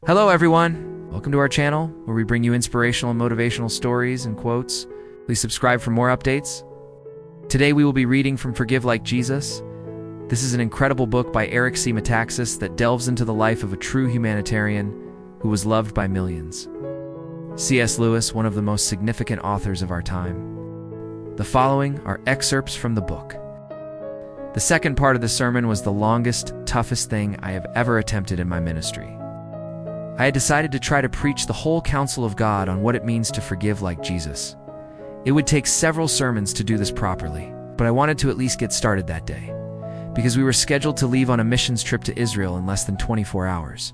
Hello everyone! Welcome to our channel, where we bring you inspirational and motivational stories and quotes. Please subscribe for more updates. Today we will be reading from Forgive Like Jesus. This is an incredible book by Eric C. Metaxas that delves into the life of a true humanitarian who was loved by millions. C.S. Lewis, one of the most significant authors of our time. The following are excerpts from the book. The second part of the sermon was the longest, toughest thing I have ever attempted in my ministry. I had decided to try to preach the whole counsel of God on what it means to forgive like Jesus. It would take several sermons to do this properly, but I wanted to at least get started that day, because we were scheduled to leave on a missions trip to Israel in less than 24 hours.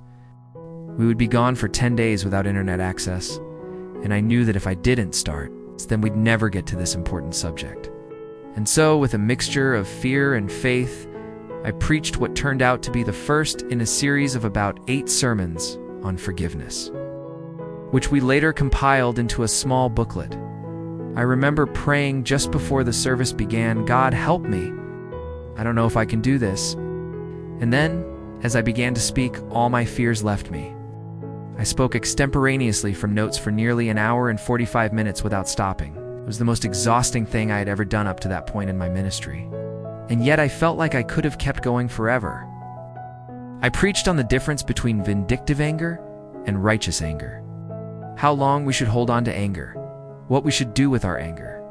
We would be gone for 10 days without internet access, and I knew that if I didn't start, then we'd never get to this important subject. And so, with a mixture of fear and faith, I preached what turned out to be the first in a series of about 8 sermons on forgiveness, which we later compiled into a small booklet. I remember praying just before the service began, "God, help me. I don't know if I can do this." And then, as I began to speak, all my fears left me. I spoke extemporaneously from notes for nearly an hour and 45 minutes without stopping. It was the most exhausting thing I had ever done up to that point in my ministry. And yet I felt like I could have kept going forever. I preached on the difference between vindictive anger and righteous anger, how long we should hold on to anger, what we should do with our anger,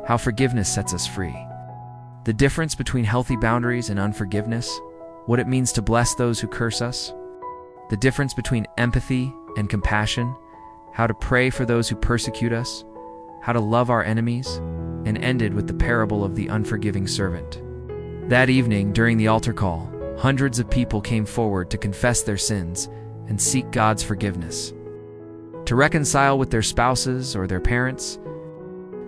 how forgiveness sets us free, the difference between healthy boundaries and unforgiveness, what it means to bless those who curse us, the difference between empathy and compassion, how to pray for those who persecute us, how to love our enemies, and ended with the parable of the unforgiving servant. That evening, during the altar call, hundreds of people came forward to confess their sins and seek God's forgiveness, to reconcile with their spouses or their parents,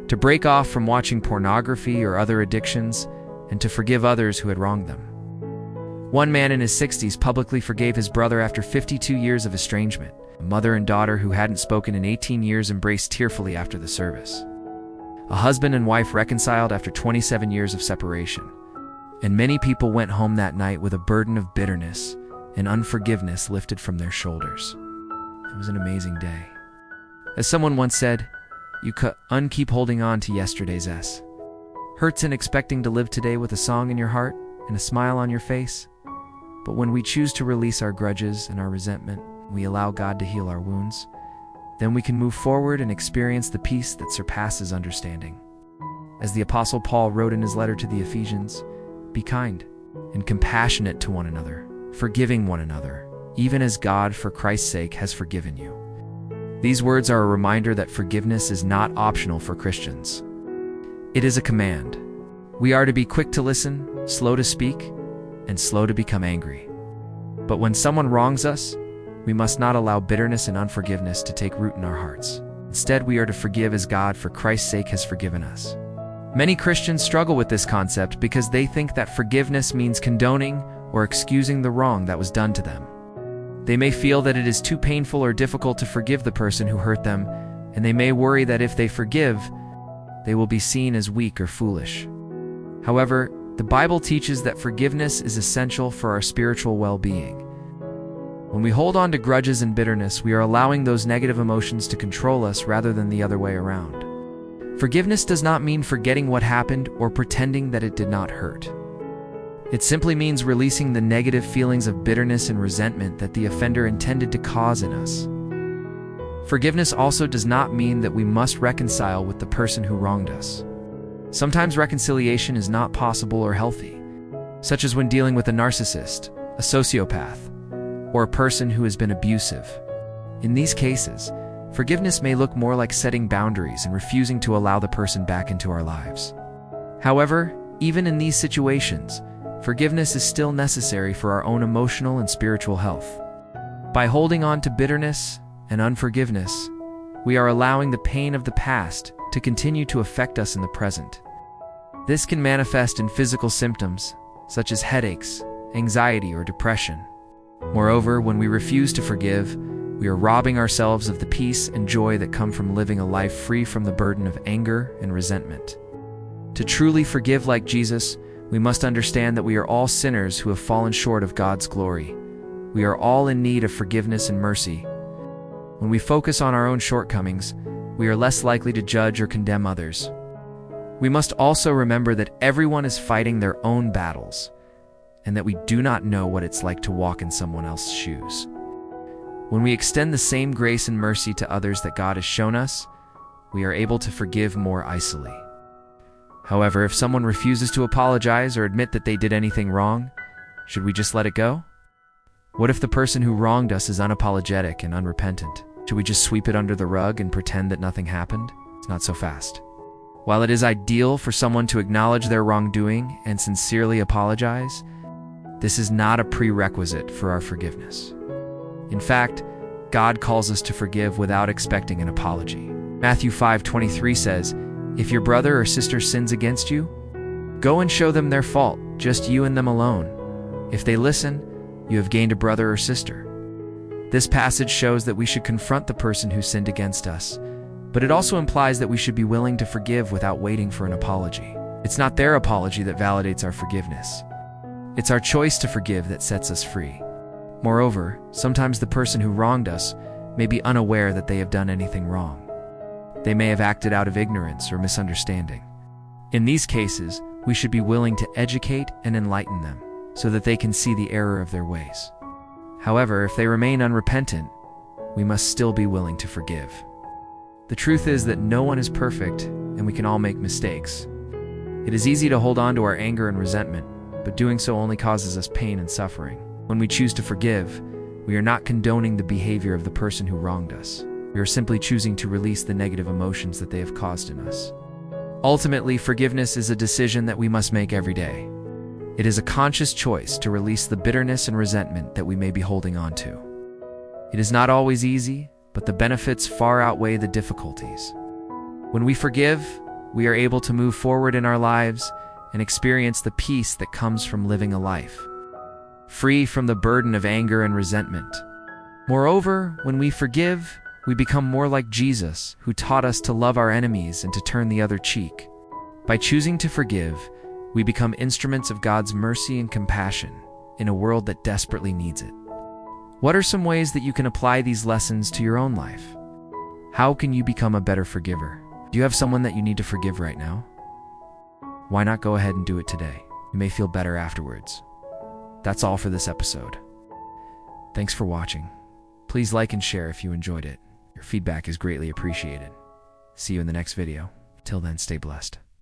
to break off from watching pornography or other addictions, and to forgive others who had wronged them. One man in his 60s publicly forgave his brother after 52 years of estrangement. A mother and daughter who hadn't spoken in 18 years embraced tearfully after the service. A husband and wife reconciled after 27 years of separation. And many people went home that night with a burden of bitterness and unforgiveness lifted from their shoulders. It was an amazing day. As someone once said, you keep holding on to yesterday's hurts and expecting to live today with a song in your heart and a smile on your face. But when we choose to release our grudges and our resentment, we allow God to heal our wounds, then we can move forward and experience the peace that surpasses understanding. As the Apostle Paul wrote in his letter to the Ephesians, "Be kind and compassionate to one another, forgiving one another, even as God, for Christ's sake, has forgiven you." These words are a reminder that forgiveness is not optional for Christians. It is a command. We are to be quick to listen, slow to speak, and slow to become angry. But when someone wrongs us, we must not allow bitterness and unforgiveness to take root in our hearts. Instead, we are to forgive as God, for Christ's sake, has forgiven us. Many Christians struggle with this concept because they think that forgiveness means condoning or excusing the wrong that was done to them. They may feel that it is too painful or difficult to forgive the person who hurt them, and they may worry that if they forgive, they will be seen as weak or foolish. However, the Bible teaches that forgiveness is essential for our spiritual well-being. When we hold on to grudges and bitterness, we are allowing those negative emotions to control us rather than the other way around. Forgiveness does not mean forgetting what happened or pretending that it did not hurt. It simply means releasing the negative feelings of bitterness and resentment that the offender intended to cause in us. Forgiveness also does not mean that we must reconcile with the person who wronged us. Sometimes reconciliation is not possible or healthy, such as when dealing with a narcissist, a sociopath, or a person who has been abusive. In these cases, forgiveness may look more like setting boundaries and refusing to allow the person back into our lives. However, even in these situations, forgiveness is still necessary for our own emotional and spiritual health. By holding on to bitterness and unforgiveness, we are allowing the pain of the past to continue to affect us in the present. This can manifest in physical symptoms, such as headaches, anxiety, or depression. Moreover, when we refuse to forgive, we are robbing ourselves of the peace and joy that come from living a life free from the burden of anger and resentment. To truly forgive like Jesus, we must understand that we are all sinners who have fallen short of God's glory. We are all in need of forgiveness and mercy. When we focus on our own shortcomings, we are less likely to judge or condemn others. We must also remember that everyone is fighting their own battles, and that we do not know what it's like to walk in someone else's shoes. When we extend the same grace and mercy to others that God has shown us, we are able to forgive more easily. However, if someone refuses to apologize or admit that they did anything wrong, should we just let it go? What if the person who wronged us is unapologetic and unrepentant? Should we just sweep it under the rug and pretend that nothing happened? It's not so fast. While it is ideal for someone to acknowledge their wrongdoing and sincerely apologize, this is not a prerequisite for our forgiveness. In fact, God calls us to forgive without expecting an apology. Matthew 5:23 says, "If your brother or sister sins against you, go and show them their fault, just you and them alone. If they listen, you have gained a brother or sister." This passage shows that we should confront the person who sinned against us, but it also implies that we should be willing to forgive without waiting for an apology. It's not their apology that validates our forgiveness. It's our choice to forgive that sets us free. Moreover, sometimes the person who wronged us may be unaware that they have done anything wrong. They may have acted out of ignorance or misunderstanding. In these cases, we should be willing to educate and enlighten them so that they can see the error of their ways. However, if they remain unrepentant, we must still be willing to forgive. The truth is that no one is perfect, and we can all make mistakes. It is easy to hold on to our anger and resentment, but doing so only causes us pain and suffering. When we choose to forgive, we are not condoning the behavior of the person who wronged us. We are simply choosing to release the negative emotions that they have caused in us. Ultimately, forgiveness is a decision that we must make every day. It is a conscious choice to release the bitterness and resentment that we may be holding on to. It is not always easy, but the benefits far outweigh the difficulties. When we forgive, we are able to move forward in our lives and experience the peace that comes from living a life free from the burden of anger and resentment. Moreover, when we forgive, we become more like Jesus, who taught us to love our enemies and to turn the other cheek. By choosing to forgive, we become instruments of God's mercy and compassion in a world that desperately needs it. What are some ways that you can apply these lessons to your own life? How can you become a better forgiver? Do you have someone that you need to forgive right now? Why not go ahead and do it today? You may feel better afterwards. That's all for this episode. Thanks for watching. Please like and share if you enjoyed it. Your feedback is greatly appreciated. See you in the next video. Till then, stay blessed.